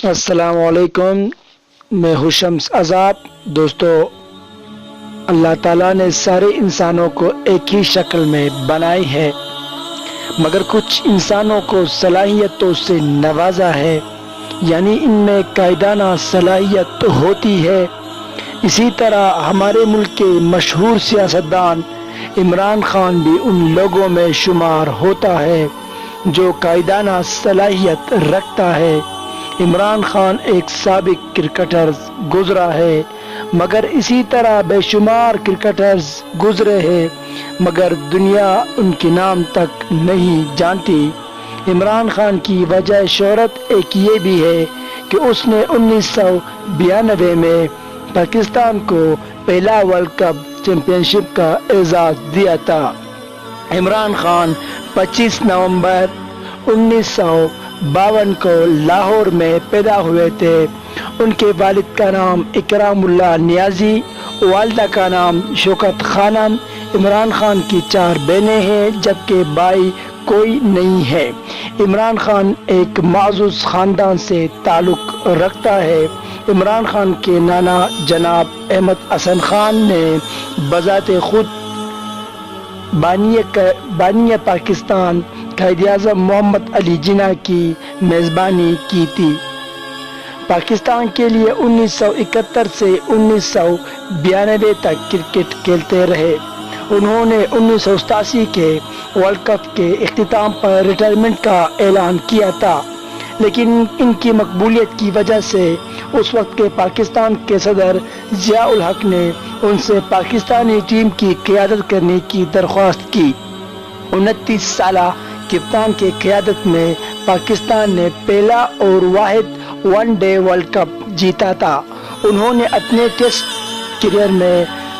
السلام علیکم، میں ہوں شمس آزاد۔ دوستو، اللہ تعالیٰ نے سارے انسانوں کو ایک ہی شکل میں بنائی ہے، مگر کچھ انسانوں کو صلاحیتوں سے نوازا ہے، یعنی ان میں قائدانہ صلاحیت ہوتی ہے۔ اسی طرح ہمارے ملک کے مشہور سیاستدان عمران خان بھی ان لوگوں میں شمار ہوتا ہے جو قائدانہ صلاحیت رکھتا ہے۔ عمران خان ایک سابق کرکٹر گزرا ہے، مگر اسی طرح بے شمار کرکٹرز گزرے ہیں، مگر دنیا ان کے نام تک نہیں جانتی۔ عمران خان کی وجہ شہرت ایک یہ بھی ہے کہ اس نے 1992 میں پاکستان کو پہلا ورلڈ کپ چیمپئن شپ کا اعزاز دیا تھا۔ عمران خان 25 نومبر 1952 کو لاہور میں پیدا ہوئے تھے۔ ان کے والد کا نام اکرام اللہ نیازی، والدہ کا نام شوکت خانم۔ عمران خان کی 4 بہنیں ہیں، جبکہ بھائی کوئی نہیں ہے۔ عمران خان ایک معزز خاندان سے تعلق رکھتا ہے۔ عمران خان کے نانا جناب احمد حسن خان نے بذات خود بانی پاکستان قائد اعظم محمد علی جناح کی میزبانی کی تھی۔ پاکستان کے لیے 1971 سے 1992 تک کرکٹ کھیلتے رہے۔ انہوں نے 1987 کے ورلڈ کپ کے اختتام پر ریٹائرمنٹ کا اعلان کیا تھا، لیکن ان کی مقبولیت کی وجہ سے اس وقت کے پاکستان کے صدر ضیاء الحق نے ان سے پاکستانی ٹیم کی قیادت کرنے کی درخواست کی۔ 29 سالہ کپتان کی قیادت میں پاکستان نے پہلا اور واحد ون ڈے ورلڈ کپ جیتا تھا۔ انہوں نے اپنے ٹیسٹ کیریئر میں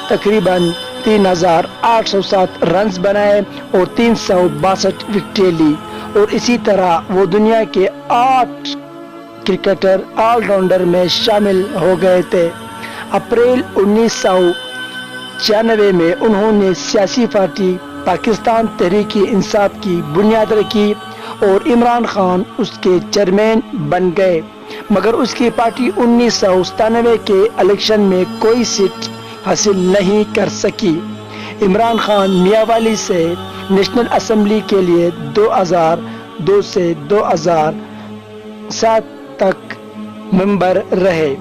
تقریباً 3807 رنز بنائے اور 362 وکٹیں لی، اور اسی طرح وہ دنیا کے 8 کرکٹر آل راؤنڈر میں شامل ہو گئے تھے۔ اپریل 1996 میں انہوں نے سیاسی پارٹی پاکستان تحریک انصاف کی بنیاد رکھی اور عمران خان اس کے چیئرمین بن گئے، مگر اس کی پارٹی 1997 کے الیکشن میں کوئی سیٹ حاصل نہیں کر سکی۔ عمران خان میاں والی سے نیشنل اسمبلی کے لیے 2002 سے 2007 تک ممبر رہے،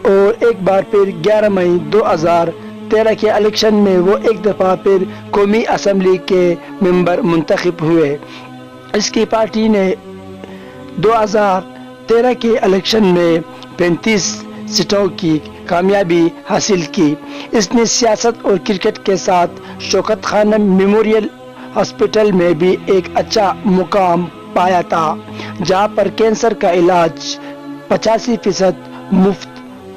اور ایک بار پھر 11 مئی 2013 کے الیکشن میں وہ ایک دفعہ پھر قومی اسمبلی کے ممبر منتخب ہوئے۔ اس کی پارٹی نے 2013 کے الیکشن میں 35 سیٹوں کی کامیابی حاصل کی۔ اس نے سیاست اور کرکٹ کے ساتھ شوکت خانم میموریل ہاسپٹل میں بھی ایک اچھا مقام پایا تھا، جہاں پر کینسر کا علاج 85% مفت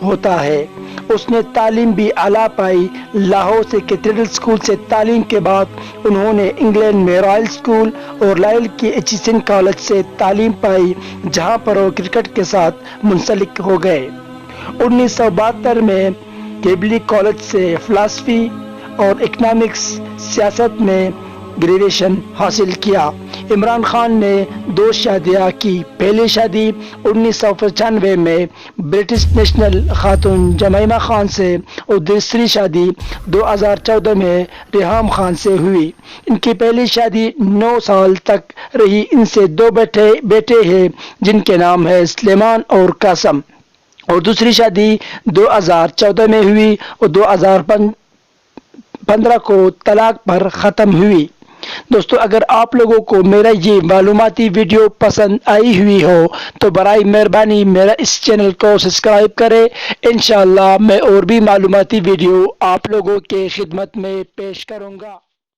ہوتا ہے۔ اس نے تعلیم بھی اعلیٰ پائی۔ لاہور سے کیتھیڈرل اسکول سے تعلیم کے بعد انہوں نے انگلینڈ میں رائل اسکول اور لائل کی ایچسن کالج سے تعلیم پائی، جہاں پر وہ کرکٹ کے ساتھ منسلک ہو گئے۔ 1972 میں کیبلی کالج سے فلسفی اور اکنامکس سیاست میں گریجویشن حاصل کیا۔ عمران خان نے 2 شادیاں کی۔ پہلی شادی 1995 میں برٹش نیشنل خاتون جمائمہ خان سے اور دوسری شادی 2014 میں ریحام خان سے ہوئی۔ ان کی پہلی شادی 9 سال تک رہی۔ ان سے 2 بیٹے ہیں جن کے نام ہے سلیمان اور قاسم، اور دوسری شادی 2014 میں ہوئی اور 2015 کو طلاق پر ختم ہوئی۔ دوستو، اگر آپ لوگوں کو میرا یہ معلوماتی ویڈیو پسند آئی ہوئی ہو تو برائے مہربانی میرا اس چینل کو سبسکرائب کریں۔ انشاءاللہ میں اور بھی معلوماتی ویڈیو آپ لوگوں کے خدمت میں پیش کروں گا۔